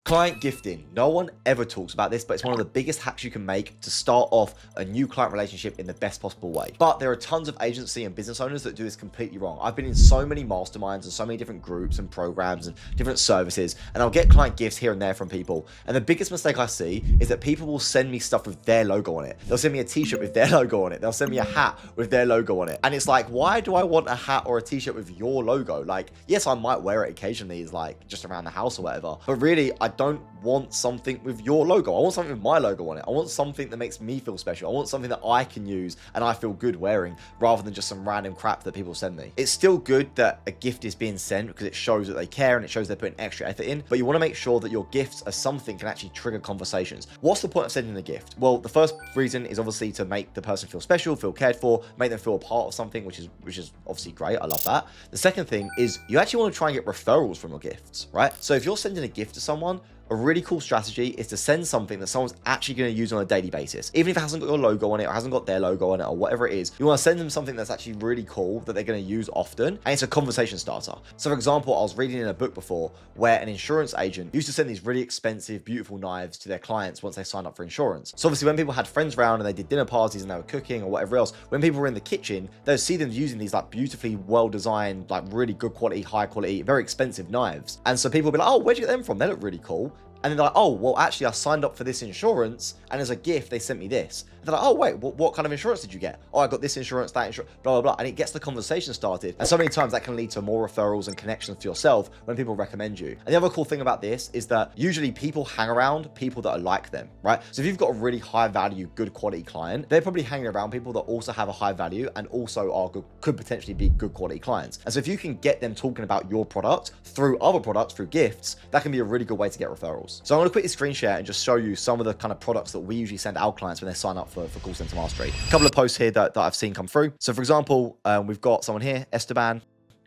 Client gifting. No one ever talks about this, but it's one of the biggest hacks you can make to start off a new client relationship in the best possible way. But there are tons of agency and business owners that do this completely wrong. I've been in so many masterminds and so many different groups and programs and different services, and I'll get client gifts here and there from people. And the biggest mistake I see is that people will send me stuff with their logo on it. They'll send me a t-shirt with their logo on it. They'll send me a hat with their logo on it. And it's like, why do I want a hat or a t-shirt with your logo? Like, yes, I might wear it occasionally, is like just around the house or whatever. But really, I don't want something with your logo. I want something with my logo on it. I want something that makes me feel special. I want something that I can use and I feel good wearing, rather than just some random crap that people send me. It's still good that a gift is being sent because it shows that they care and it shows they're putting extra effort in, but you want to make sure that your gifts are something that can actually trigger conversations. What's the point of sending a gift? Well, the first reason is obviously to make the person feel special, feel cared for, make them feel a part of something, which is obviously great. I love that. The second thing is you actually want to try and get referrals from your gifts, right? So if you're sending a gift to someone, a really cool strategy is to send something that someone's actually going to use on a daily basis. Even if it hasn't got your logo on it or hasn't got their logo on it or whatever it is, you want to send them something that's actually really cool that they're going to use often, and it's a conversation starter. So for example, I was reading in a book before where an insurance agent used to send these really expensive, beautiful knives to their clients once they signed up for insurance. So obviously when people had friends around and they did dinner parties and they were cooking or whatever else, when people were in the kitchen, they'd see them using these like beautifully well-designed, like really good quality, high quality, very expensive knives. And so people would be like, oh, where'd you get them from? They look really cool. And then they're like, oh, well, actually, I signed up for this insurance, and as a gift, they sent me this. And they're like, oh, wait, what kind of insurance did you get? Oh, I got this insurance, that insurance, blah, blah, blah. And it gets the conversation started. And so many times that can lead to more referrals and connections to yourself when people recommend you. And the other cool thing about this is that usually people hang around people that are like them, right? So if you've got a really high value, good quality client, they're probably hanging around people that also have a high value and also are good, could potentially be good quality clients. And so if you can get them talking about your product through other products, through gifts, that can be a really good way to get referrals. So I'm going to quickly screen share and just show you some of the kind of products that we usually send our clients when they sign up for Call Center Mastery. A couple of posts here that I've seen come through. So for example, we've got someone here, Esteban.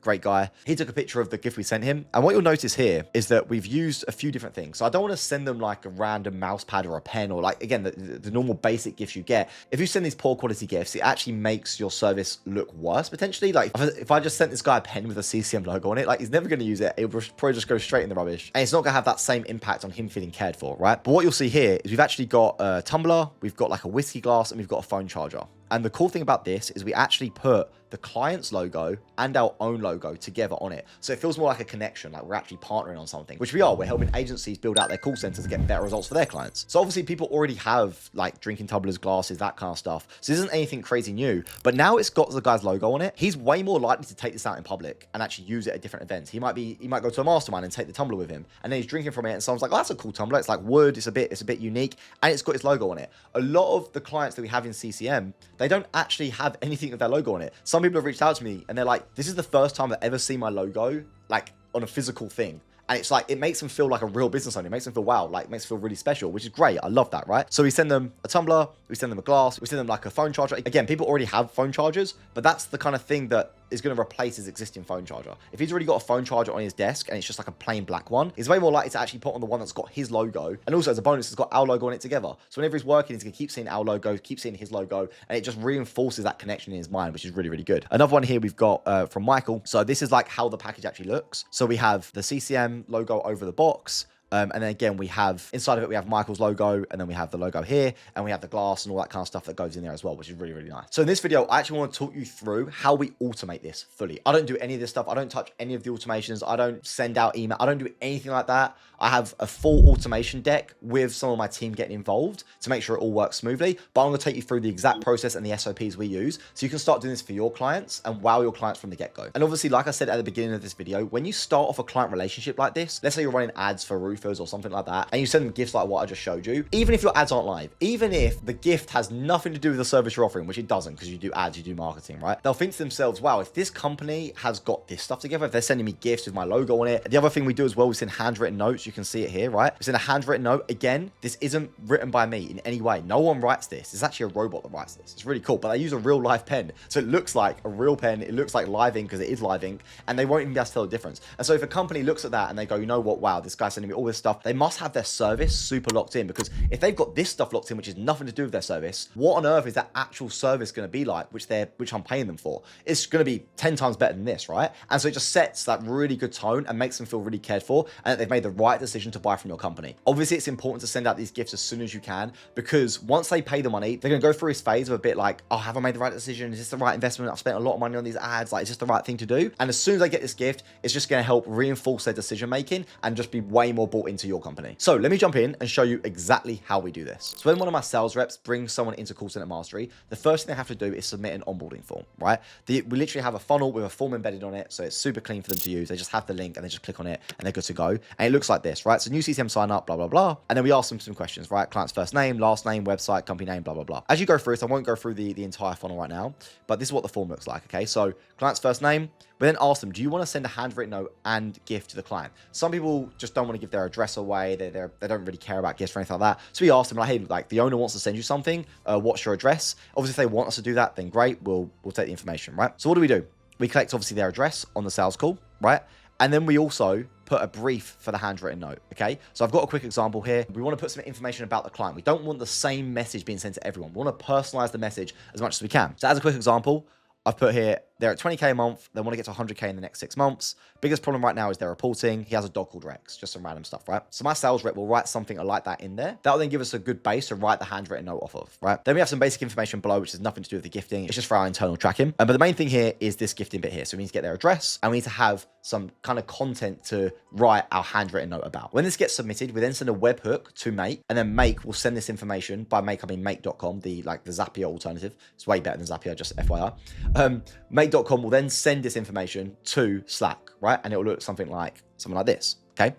Great guy. He took a picture of the gift we sent him. And what you'll notice here is that we've used a few different things. So I don't want to send them like a random mouse pad or a pen or like, again, the normal basic gifts you get. If you send these poor quality gifts, it actually makes your service look worse potentially. Like if I just sent this guy a pen with a CCM logo on it, like he's never going to use it. It will probably just go straight in the rubbish. And it's not going to have that same impact on him feeling cared for, right? But what you'll see here is we've actually got a tumbler, we've got like a whiskey glass, and we've got a phone charger. And the cool thing about this is we actually put the client's logo and our own logo together on it. So it feels more like a connection, like we're actually partnering on something, which we are. We're helping agencies build out their call centers to get better results for their clients. So obviously people already have like drinking tumblers, glasses, that kind of stuff. So this isn't anything crazy new, but now it's got the guy's logo on it. He's way more likely to take this out in public and actually use it at different events. He might go to a mastermind and take the tumbler with him, and then he's drinking from it, and someone's like, oh, that's a cool tumbler. It's like wood, it's a bit unique, and it's got his logo on it. A lot of the clients that we have in CCM, they don't actually have anything with their logo on it. Some people have reached out to me and they're like, this is the first time I've ever seen my logo like on a physical thing. And it's like, it makes them feel like a real business owner. It makes them feel, wow, like it makes them feel really special, which is great. I love that, right? So we send them a tumbler, we send them a glass, we send them like a phone charger. Again, people already have phone chargers, but that's the kind of thing that is going to replace his existing phone charger. If he's already got a phone charger on his desk and it's just like a plain black one, he's way more likely to actually put on the one that's got his logo. And also as a bonus, it's got our logo on it together. So whenever he's working, he's going to keep seeing our logo, keep seeing his logo, and it just reinforces that connection in his mind, which is really, really good. Another one here we've got from Michael. So this is like how the package actually looks. So we have the CCM logo over the box. And then again, we have inside of it, we have Michael's logo, and then we have the logo here, and we have the glass and all that kind of stuff that goes in there as well, which is really, really nice. So in this video, I actually want to talk you through how we automate this fully. I don't do any of this stuff. I don't touch any of the automations. I don't send out email. I don't do anything like that. I have a full automation deck with some of my team getting involved to make sure it all works smoothly. But I'm going to take you through the exact process and the SOPs we use so you can start doing this for your clients and wow your clients from the get-go. And obviously, like I said at the beginning of this video, when you start off a client relationship like this, let's say you're running ads for roofers or something like that, and you send them gifts like what I just showed you, even if your ads aren't live, even if the gift has nothing to do with the service you're offering, which it doesn't because you do ads, you do marketing, right? They'll think to themselves, wow, if this company has got this stuff together, if they're sending me gifts with my logo on it. The other thing we do as well, we send handwritten notes. You can see it here, right? We send a handwritten note. Again, this isn't written by me in any way. No one writes this. It's actually a robot that writes this. It's really cool, but they use a real live pen. So it looks like a real pen. It looks like live ink because it is live ink, and they won't even be able to tell the difference. And so if a company looks at that and they go, you know what, wow, this guy's sending me all this stuff, they must have their service super locked in, because if they've got this stuff locked in, which is nothing to do with their service, what on earth is that actual service going to be like, which I'm paying them for? It's going to be 10 times better than this, right? And so it just sets that really good tone and makes them feel really cared for, and that they've made the right decision to buy from your company. Obviously, it's important to send out these gifts as soon as you can, because once they pay the money, they're going to go through this phase of a bit like, oh, have I made the right decision? Is this the right investment? I've spent a lot of money on these ads. Like, is this the right thing to do? And as soon as they get this gift, it's just going to help reinforce their decision making and just be way more bought into your company. So let me jump in and show you exactly how we do this. So when one of my sales reps brings someone into Call Center Mastery, the first thing they have to do is submit an onboarding form, right? We literally have a funnel with a form embedded on it, so it's super clean for them to use. They just have the link and they just click on it and they're good to go. And it looks like this, right? So new CCM sign up, blah, blah, blah. And then we ask them some questions, right? Client's first name, last name, website, company name, blah, blah, blah. As you go through this, I won't go through the entire funnel right now, but this is what the form looks like, okay? So client's first name, we then ask them, do you want to send a handwritten note and gift to the client? Some people just don't want to give their address away. They don't really care about gifts or anything like that. So we ask them, like, hey, like, the owner wants to send you something. What's your address? Obviously, if they want us to do that, then great. We'll take the information, right? So what do? We collect, obviously, their address on the sales call, right? And then we also put a brief for the handwritten note, okay? So I've got a quick example here. We want to put some information about the client. We don't want the same message being sent to everyone. We want to personalize the message as much as we can. So as a quick example, I've put here, they're at 20K a month. They want to get to 100K in the next 6 months. Biggest problem right now is their reporting. He has a dog called Rex, just some random stuff, right? So my sales rep will write something like that in there. That'll then give us a good base to write the handwritten note off of, right? Then we have some basic information below, which has nothing to do with the gifting. It's just for our internal tracking. But the main thing here is this gifting bit here. So we need to get their address and we need to have some kind of content to write our handwritten note about. When this gets submitted, we then send a webhook to Make, and then Make will send this information. By Make, I mean Make.com, the Zapier alternative. It's way better than Zapier, just FYI. Make.com will then send this information to Slack, right? And it will look something like this, okay?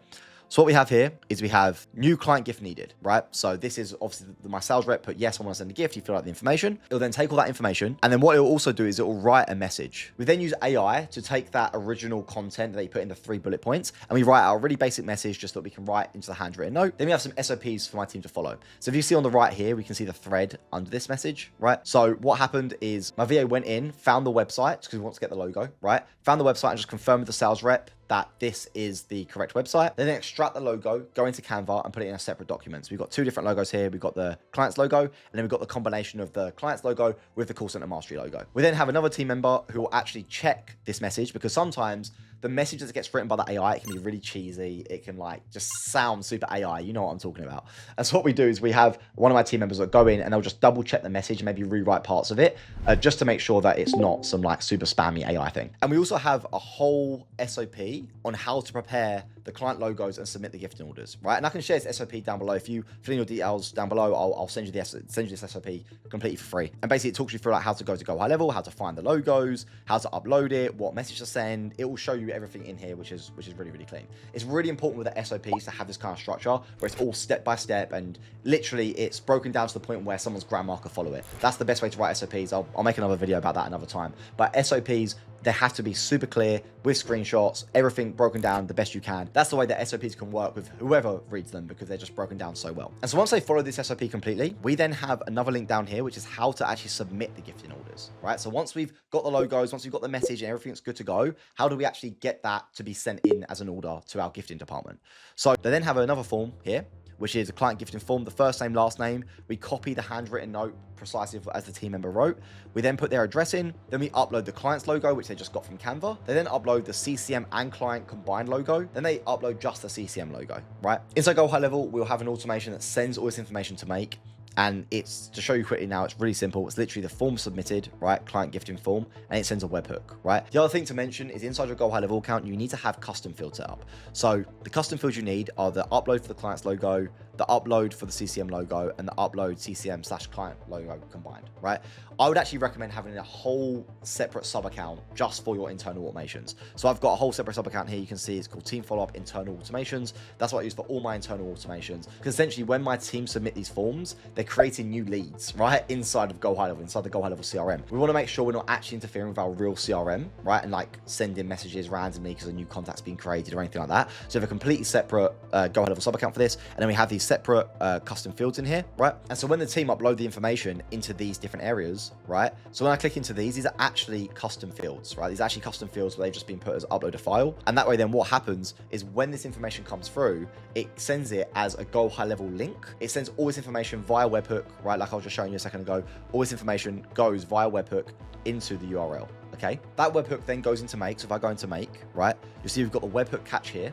So what we have here is we have new client gift needed, right? So this is obviously my sales rep put, yes, I want to send a gift. You fill out the information. It'll then take all that information. And then what it'll also do is it will write a message. We then use AI to take that original content that you put in the 3 bullet points, and we write out a really basic message just that we can write into the handwritten note. Then we have some SOPs for my team to follow. So if you see on the right here, we can see the thread under this message, right? So what happened is my VA went in, found the website because we want to get the logo, right? Found the website and just confirmed with the sales rep that this is the correct website. Then extract the logo, go into Canva and put it in a separate document. So we've got 2 different logos here. We've got the client's logo, and then we've got the combination of the client's logo with the Call Center Mastery logo. We then have another team member who will actually check this message, because sometimes the message that gets written by the AI, it can be really cheesy. It can like just sound super AI. You know what I'm talking about. And so what we do is we have one of my team members that go in and they'll just double check the message and maybe rewrite parts of it just to make sure that it's not some like super spammy AI thing. And we also have a whole SOP on how to prepare the client logos and submit the gifting orders, right? And I can share this SOP down below. If you fill in your details down below, I'll send you this SOP completely for free. And basically it talks you through like how to go high level, how to find the logos, how to upload it, what message to send. It will show you everything in here, which is really, really clean. It's really important with the SOPs to have this kind of structure where it's all step by step and literally it's broken down to the point where someone's grandma could follow it. That's the best way to write SOPs. I'll make another video about that another time. But SOPs, they have to be super clear with screenshots, everything broken down the best you can. That's the way that SOPs can work with whoever reads them, because they're just broken down so well. And so once they follow this SOP completely, we then have another link down here, which is how to actually submit the gifting orders, right? So once we've got the logos, once we've got the message and everything's good to go, how do we actually get that to be sent in as an order to our gifting department? So they then have another form here, which is a client gifting form, the first name, last name. We copy the handwritten note precisely as the team member wrote. We then put their address in. Then we upload the client's logo, which they just got from Canva. They then upload the CCM and client combined logo. Then they upload just the CCM logo, right? Inside Go High Level, we'll have an automation that sends all this information to Make. And it's, to show you quickly now, it's really simple. It's literally the form submitted, right? Client gifting form, and it sends a webhook, right? The other thing to mention is inside your Go High Level account, you need to have custom fields set up. So the custom fields you need are the upload for the client's logo, the upload for the CCM logo, and the upload CCM/client logo combined, right? I would actually recommend having a whole separate sub account just for your internal automations. So I've got a whole separate sub account here. You can see it's called Team Follow Up Internal Automations. That's what I use for all my internal automations. Because essentially when my team submit these forms, they creating new leads, right? Inside of Go High Level, inside the Go High Level CRM. We want to make sure we're not actually interfering with our real CRM, right? And like sending messages randomly because a new contact's being created or anything like that. So we have a completely separate Go High Level sub account for this. And then we have these separate custom fields in here, right? And so when the team upload the information into these different areas, right? So when I click into these are actually custom fields, right? These are actually custom fields where they've just been put as upload a file. And that way then what happens is when this information comes through, it sends it as a Go High Level link. It sends all this information via webhook, right? Like I was just showing you a second ago. All this information goes via webhook into the URL, okay? That webhook then goes into Make. So if I go into Make, right, you'll see we've got the webhook catch here.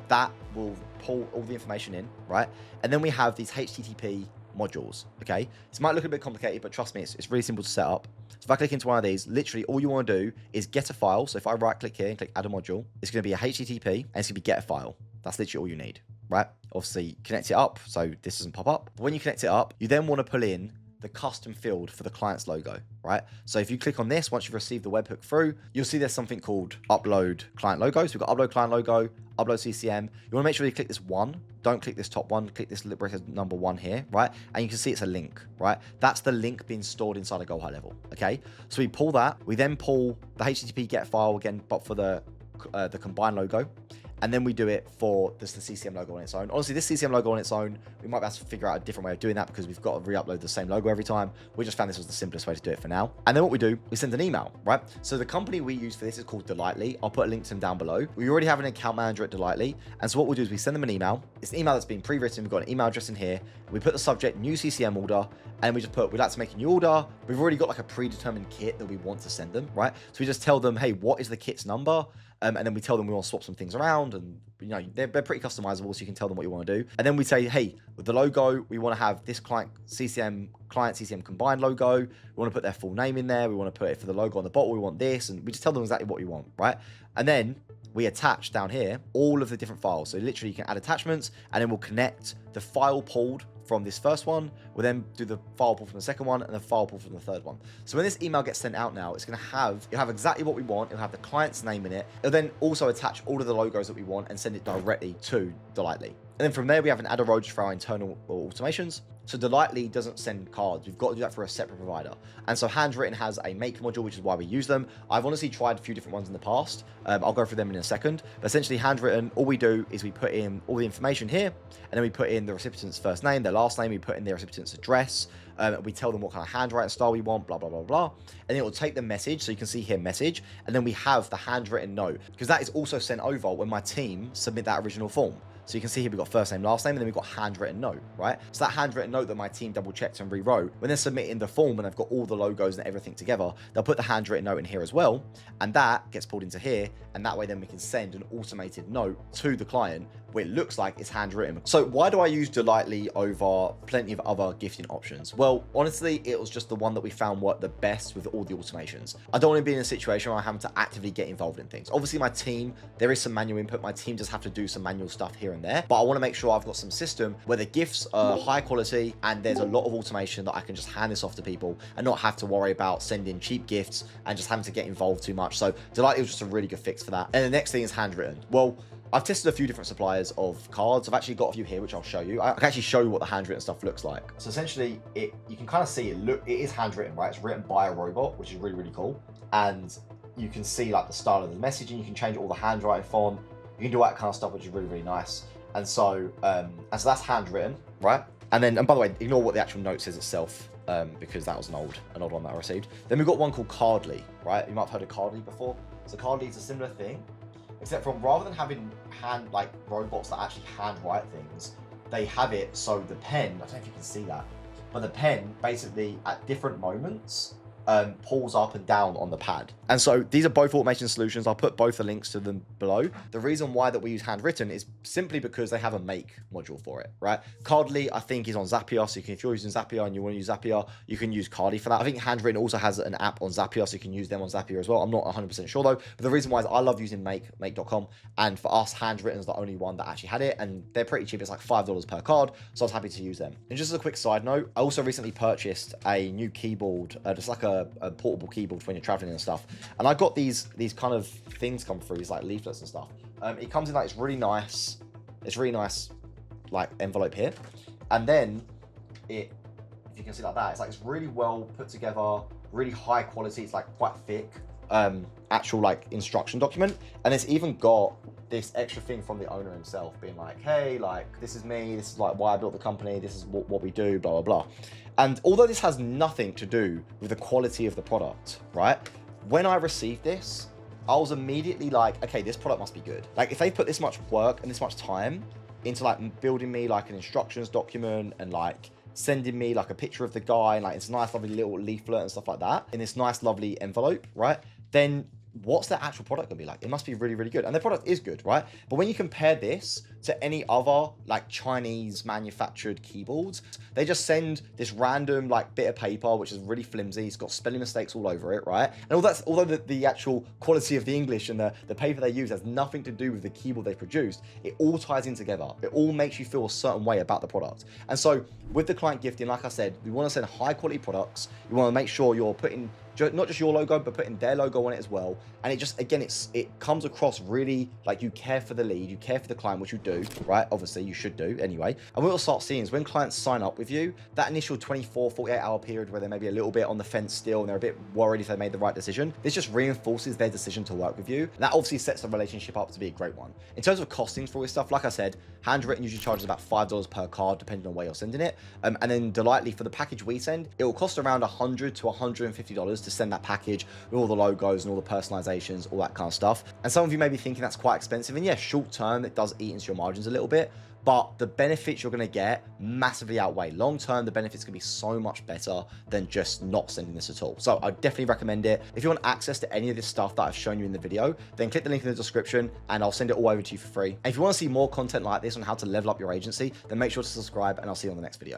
That will pull all the information in, right? And then we have these HTTP modules, okay? This might look a bit complicated, but trust me, it's really simple to set up. So if I click into one of these, literally all you want to do is get a file. So if I right click here and click add a module, it's going to be a HTTP and it's going to be get a file. That's literally all you need, right? Obviously connect it up so this doesn't pop up. But when you connect it up, you then want to pull in the custom field for the client's logo, right? So if you click on this, once you've received the webhook through, you'll see there's something called upload client logo. So we've got upload client logo, upload CCM. You want to make sure you click this one. Don't click this top one. Click this number one here, right? And you can see it's a link, right? That's the link being stored inside a Go High Level, okay? So we pull that. We then pull the HTTP get file again, but for the combined logo. And then we do it for the CCM logo on its own. Honestly, this CCM logo on its own, we might have to figure out a different way of doing that because we've got to re-upload the same logo every time. We just found this was the simplest way to do it for now. And then what we do, we send an email, right? So the company we use for this is called Delightly. I'll put a link to them down below. We already have an account manager at Delightly. And so what we'll do is we send them an email. It's an email that's been pre-written. We've got an email address in here. We put the subject new CCM order, and we just put, we'd like to make a new order. We've already got like a predetermined kit that we want to send them, right? So we just tell them, hey, what is the kit's number? And then we tell them we want to swap some things around, and you know they're pretty customizable, so you can tell them what you want to do. And then we say, hey, with the logo, we want to have this client CCM combined logo. We want to put their full name in there. We want to put it for the logo on the bottle. We want this, and we just tell them exactly what we want, right? And then we attach down here all of the different files. So literally you can add attachments, and then we'll connect the file pulled from this first one. We'll then do the file pull from the second one and the file pull from the third one. So when this email gets sent out now, it'll have exactly what we want. It'll have the client's name in it. It'll then also attach all of the logos that we want and send it directly to Delightly. And then from there, we have an add a road for our internal automations. So Delightly doesn't send cards. We've got to do that for a separate provider. And so Handwritten has a make module, which is why we use them. I've honestly tried a few different ones in the past. I'll go through them in a second. But essentially Handwritten, all we do is we put in all the information here, and then we put in the recipient's first name, their last name, we put in their recipient's address. We tell them what kind of handwriting style we want, blah, blah, blah, blah. And it will take the message. So you can see here message. And then we have the handwritten note, because that is also sent over when my team submit that original form. So you can see here we've got first name, last name, and then we've got handwritten note, right? So that handwritten note that my team double checked and rewrote, when they're submitting the form and they've got all the logos and everything together, they'll put the handwritten note in here as well. And that gets pulled into here. And that way then we can send an automated note to the client where it looks like it's handwritten. So why do I use Delightly over plenty of other gifting options? Well, honestly, it was just the one that we found worked the best with all the automations. I don't want to be in a situation where I'm having to actively get involved in things. Obviously my team, there is some manual input. My team just have to do some manual stuff here and there, but I want to make sure I've got some system where the gifts are high quality and there's a lot of automation that I can just hand this off to people and not have to worry about sending cheap gifts and just having to get involved too much. So Delightly was just a really good fix for that. And the next thing is Handwritten. Well, I've tested a few different suppliers of cards. I've actually got a few here, which I'll show you. I can actually show you what the handwritten stuff looks like. So essentially, you can kind of see it is handwritten, right? It's written by a robot, which is really, really cool. And you can see like the style of the message, and you can change all the handwriting font. You can do all that kind of stuff, which is really, really nice. And so that's handwritten, right? And by the way, ignore what the actual note says itself, because that was an old one that I received. Then we've got one called Cardly, right? You might have heard of Cardly before. So Cardly is a similar thing, except from rather than having robots that actually handwrite things, they have it so the pen, I don't know if you can see that, but the pen basically at different moments pulls up and down on the pad. And so these are both automation solutions. I'll put both the links to them below. The reason why that we use Handwritten is simply because they have a make module for it, right? Cardly, I think, is on Zapier. So if you're using Zapier and you want to use Zapier, you can use Cardly for that. I think Handwritten also has an app on Zapier, so you can use them on Zapier as well. I'm not 100% sure though. But the reason why is I love using make.com. And for us, Handwritten is the only one that actually had it. And they're pretty cheap. It's like $5 per card. So I was happy to use them. And just as a quick side note, I also recently purchased a new keyboard, just like a portable keyboard when you're traveling and stuff. And I got these kind of things come through, these like leaflets and stuff. It comes in like it's really nice like envelope here, and then if if you can see like that, it's like, it's really well put together, really high quality. It's like quite thick, actual like instruction document. And it's even got this extra thing from the owner himself being like, hey, like, this is me, this is like why I built the company, this is what we do, blah, blah, blah. And although this has nothing to do with the quality of the product, right? When I received this, I was immediately like, okay, this product must be good. Like, if they put this much work and this much time into like building me like an instructions document and like sending me like a picture of the guy and like it's a nice lovely little leaflet and stuff like that in this nice lovely envelope, right? Then what's the actual product gonna be like? It must be really, really good. And the product is good, right? But when you compare this to any other like Chinese manufactured keyboards, they just send this random like bit of paper, which is really flimsy. It's got spelling mistakes all over it, right? And although the actual quality of the English and the paper they use has nothing to do with the keyboard they produced, it all ties in together. It all makes you feel a certain way about the product. And so with the client gifting, like I said, we want to send high quality products. You want to make sure you're putting not just your logo, but putting their logo on it as well. And it just, again, it comes across really like you care for the lead, you care for the client, which you do, right? Obviously, you should do anyway. And what we'll start seeing is when clients sign up with you, that initial 24, 48-hour period where they're maybe a little bit on the fence still and they're a bit worried if they made the right decision, this just reinforces their decision to work with you. And that obviously sets the relationship up to be a great one. In terms of costings for all this stuff, like I said, Handwritten usually charges about $5 per card, depending on where you're sending it. And then Delightly, for the package we send, it will cost around $100 to $150 to send that package with all the logos and all the personalizations, all that kind of stuff. And some of you may be thinking that's quite expensive. And yeah, short term, it does eat into your margins a little bit, but the benefits you're going to get massively outweigh. Long term, the benefits can be so much better than just not sending this at all. So I definitely recommend it. If you want access to any of this stuff that I've shown you in the video, then click the link in the description and I'll send it all over to you for free. And if you want to see more content like this on how to level up your agency, then make sure to subscribe and I'll see you on the next video.